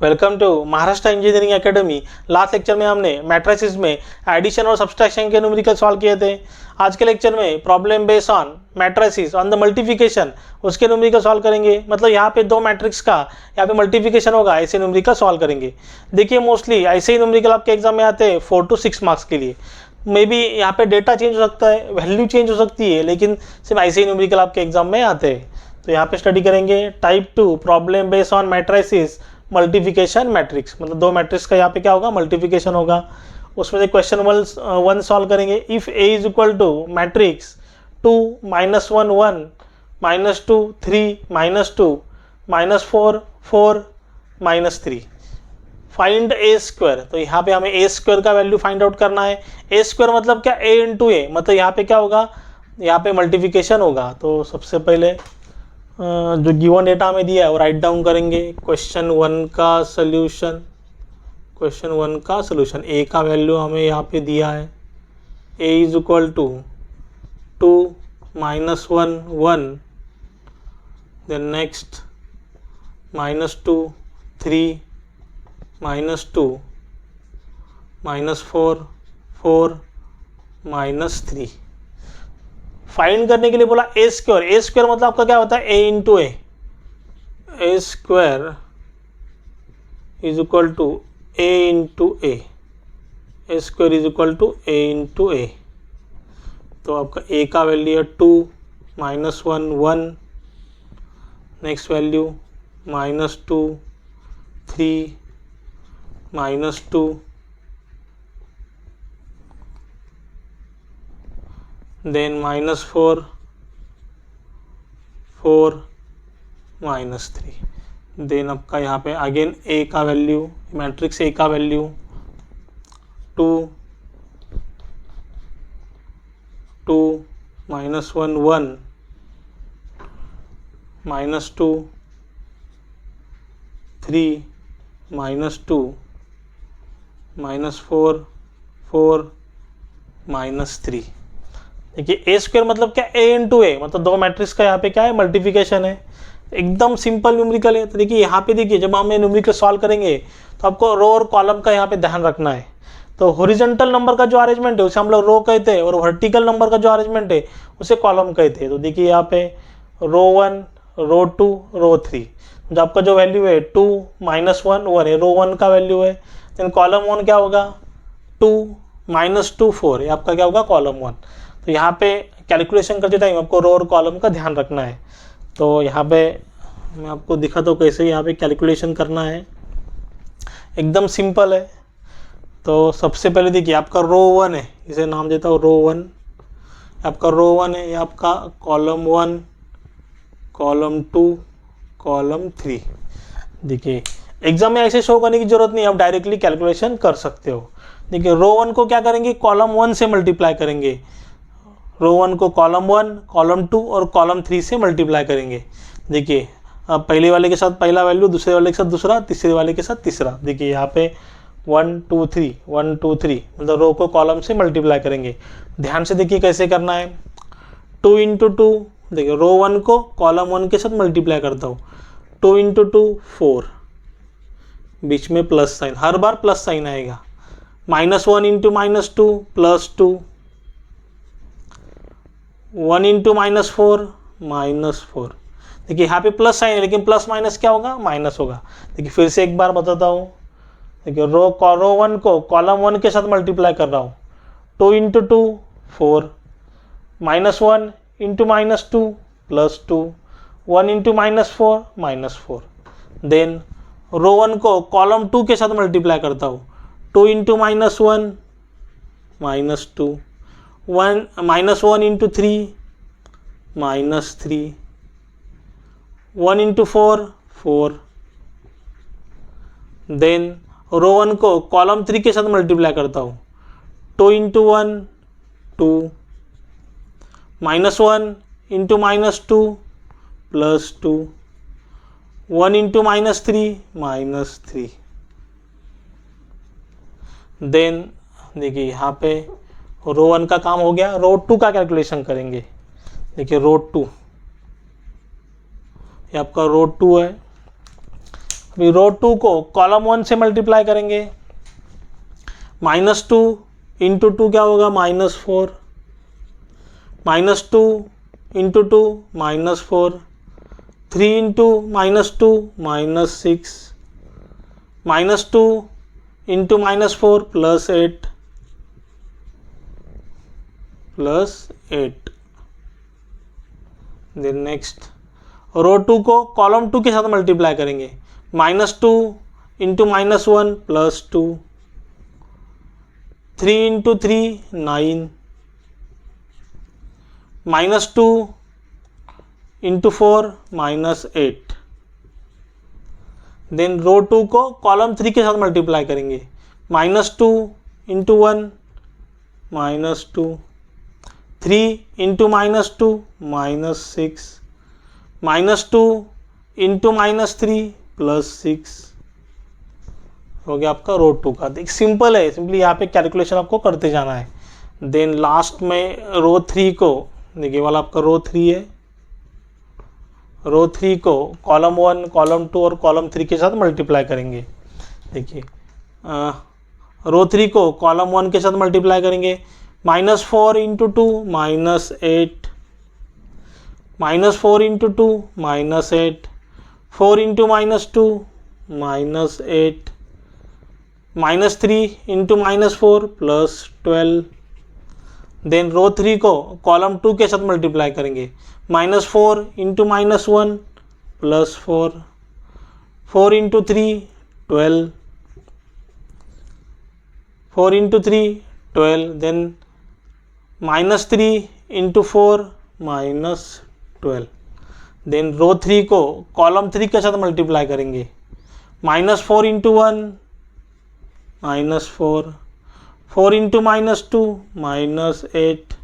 Welcome to Maharashtra engineering academy. Last lecture में हमने matrices में एडिशन और सब्सट्रैक्शन के न्यूमेरिकल सॉल्व किए थे। आज के लेक्चर में problem based on matrices on the multiplication उसके न्यूमेरिकल सॉल्व करेंगे। मतलब यहाँ पे दो मैट्रिक्स का यहाँ पे मल्टीप्लिकेशन होगा, ऐसे न्यूमेरिकल सॉल्व करेंगे। देखिए मोस्टली ऐसे ही न्यूमेरिकल आपके एग्जाम में आते हैं 4 to 6 मार्क्स के लिए। मे बी यहाँ पे डेटा चेंज हो सकता है, वैल्यू चेंज हो सकती है, लेकिन सिर्फ ऐसे ही न्यूमेरिकल आपके एग्जाम में आते हैं। तो यहाँ पे स्टडी करेंगे type 2 problem based on matrices multiplication matrix. मतलब दो मैट्रिक्स का यहाँ पे क्या होगा, मल्टीप्लिकेशन होगा। उसमें से क्वेश्चन 1 सॉल्व करेंगे। If A is equal to matrix 2 -1 1 -2 3 -2 -4 4 -3 find A square. तो यहाँ पे हमें ए स्क्वायर का वैल्यू फाइंड आउट करना है। ए स्क्वायर मतलब क्या, ए इंटू ए। मतलब यहाँ पे क्या होगा, यहाँ पे मल्टीप्लिकेशन होगा। तो सबसे पहले जो गिवन डेटा हमें दिया है वो राइट डाउन करेंगे। क्वेश्चन 1 का सॉल्यूशन, क्वेश्चन 1 का सॉल्यूशन। ए का वैल्यू हमें यहाँ पे दिया है, A is equal to 2 -1 1, then next -2 3 -2 -4 4 -3 find करने के लिए बोला ए स्क्वायर। ए स्क्वायर मतलब आपका क्या होता है, A into A. A square is equal to A into A. A square is equal to A into A. तो आपका ए का वैल्यू है 2 -1 1, नेक्स्ट वैल्यू -2 3 -2 देन -4 4 -3। देन आपका यहाँ पे अगेन ए का वैल्यू, मैट्रिक्स ए का वैल्यू 2 2 -1 1 -2 3 -2 -4 4 -3। देखिए ए स्क्वायर मतलब क्या, ए इंटू ए। मतलब दो मैट्रिक्स का यहाँ पे क्या है, मल्टीप्लिकेशन है। एकदम सिंपल न्यूमेरिकल है। तो देखिए यहाँ पे देखिए जब हम न्यूमेरिकल सॉल्व करेंगे तो आपको रो और कॉलम का यहाँ पे ध्यान रखना है। तो हॉरिजॉन्टल नंबर का जो अरेंजमेंट है उसे हम लोग रो कहते हैं, और वर्टिकल नंबर का जो अरेंजमेंट है उसे कॉलम कहते हैं। तो देखिए यहाँ पे रो 1 रो 2 रो 3। जो आपका जो वैल्यू है 2 -1 1 है, रो 1 का वैल्यू है। देन कॉलम 1 क्या होगा, 2 -2 4 है, आपका क्या होगा, कॉलम 1। तो यहाँ पे कैलकुलेशन करते टाइम आपको रो और कॉलम का ध्यान रखना है। तो यहाँ पे मैं आपको दिखाता हूँ कैसे यहाँ पे कैलकुलेशन करना है। एकदम सिंपल है। तो सबसे पहले देखिए आपका रो 1 है, इसे नाम देता हूँ रो 1। आपका रो 1 है, ये आपका कॉलम 1 कॉलम 2 कॉलम 3। देखिए एग्जाम में ऐसे शो करने की जरूरत नहीं, आप डायरेक्टली कैलकुलेशन कर सकते हो। देखिए रो 1 को क्या करेंगे, कॉलम 1 से मल्टीप्लाई करेंगे। रो 1 को कॉलम 1 कॉलम 2 और कॉलम 3 से मल्टीप्लाई करेंगे। देखिए अब पहले वाले के साथ पहला वैल्यू, दूसरे वाले के साथ दूसरा, तीसरे वाले के साथ तीसरा। देखिए यहाँ पे 1 2 3 1 2 3, मतलब रो को कॉलम से मल्टीप्लाई करेंगे। ध्यान से देखिए कैसे करना है। 2 × 2, देखिए रो 1 को कॉलम 1 के साथ मल्टीप्लाई करता हूँ। 2 × 2 4, बीच में प्लस साइन, हर बार प्लस साइन आएगा। -1 × -2 +2, 1 × -4 -4। देखिए यहाँ पे प्लस साइन है, लेकिन प्लस माइनस क्या होगा, माइनस होगा। देखिए फिर से एक बार बताता हूँ। देखिए रो 1 को कॉलम 1 के साथ मल्टीप्लाई कर रहा हूँ। 2 × 2 4, -1 × -2 +2, 1 × -4 -4। देन रो 1 को कॉलम 2 के साथ मल्टीप्लाई करता हूँ। 2 × -1 -2, -1 × 3 -3, 1 × 4 4। देन रो 1 को कॉलम 3 के साथ मल्टीप्लाई करता हूँ। 2 × 1 2, -1 × -2 +2, 1 × -3 -3। देन देखिए यहाँ पे रो 1 का काम हो गया। रो 2 का कैलकुलेशन करेंगे। देखिए रो 2, ये आपका रो 2 है। अभी रो 2 को कॉलम 1 से मल्टीप्लाई करेंगे, -2 इंटू 2 क्या होगा -4, -2 into 2 -4, 3 into -2 -6, -2 into -4 +8 +8। Then next row 2 को कॉलम 2 के साथ मल्टीप्लाई करेंगे, -2 into -1 +2, 3 into 3 9, -2 into 4 -8। Then row 2 को कॉलम 3 के साथ मल्टीप्लाई करेंगे, -2 इंटू 1 -2, 3 इंटू -2 -6, -2 इंटू -3 +6 हो गया आपका रो 2 का। देख सिंपल है, सिंपली यहाँ पे कैलकुलेशन आपको करते जाना है। देन लास्ट में रो 3 को देखिए वाला आपका रो 3 है, रो 3 को कॉलम 1 कॉलम 2 और कॉलम 3 के साथ मल्टीप्लाई करेंगे। देखिए रो 3 को कॉलम 1 के साथ मल्टीप्लाई करेंगे, -4 into 2 -8, -4 into 2 -8, 4 into -2 -8, -3 into -4 +12। Then row 3 को कॉलम 2 के साथ मल्टीप्लाई करेंगे, -4 into -1 +4, 4 into 3 12, 4 into 3 12। Then -3 into 4 -12। Then row 3 को कॉलम 3 के साथ मल्टीप्लाई करेंगे, -4 इंटू 1 -4, 4 इंटू -2 -8,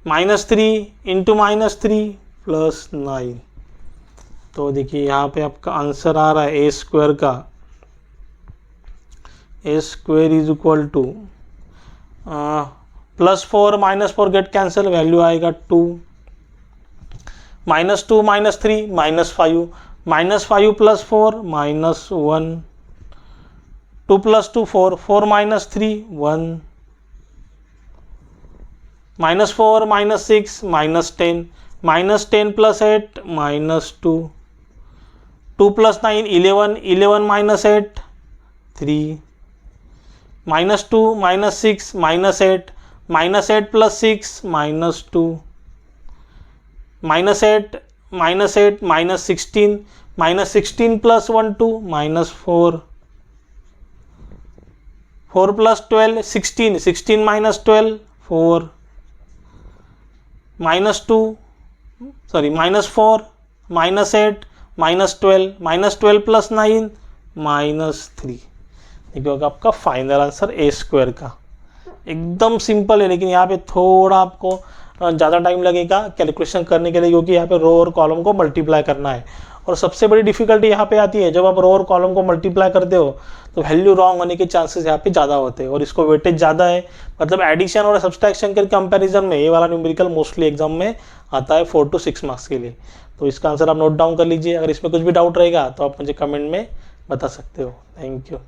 -3 इंटू -3 +9। तो देखिए यहाँ पे आपका आंसर आ रहा है a² का, a² is equal to +4 -4 get cancel, value आएगा 2, -2 -3 -5, -5 + 4 -1, 2 + 2 4, 4 - 3 1, -4 -6 -10, -10 + 8 -2, 2 + 9 11, 11 - 8 3, -2 -6 -8, -8 + 6 -2, -8 -8 -16, -16 + 1 2 -4, 4 + 12 16, 16 - 12 4, -2 सॉरी -4 -8 -12, -12 + 9 -3। देखिए होगा आपका फाइनल आंसर a² का। एकदम सिंपल है, लेकिन यहाँ पे थोड़ा आपको ज़्यादा टाइम लगेगा कैलकुलेशन करने के लिए, क्योंकि यहाँ पे रो और कॉलम को मल्टीप्लाई करना है। और सबसे बड़ी डिफिकल्टी यहाँ पे आती है, जब आप रो और कॉलम को मल्टीप्लाई करते हो तो वैल्यू रॉन्ग होने के चांसेस यहाँ पे ज़्यादा होते हैं, और इसको वेटेज ज़्यादा है। मतलब एडिशन और सब्सट्रैक्शन के कंपैरिजन में ये वाला न्यूमेरिकल मोस्टली एग्जाम में आता है 4 to 6 मार्क्स के लिए। तो इसका आंसर आप नोट डाउन कर लीजिए। अगर इसमें कुछ भी डाउट रहेगा तो आप मुझे कमेंट में बता सकते हो। Thank you.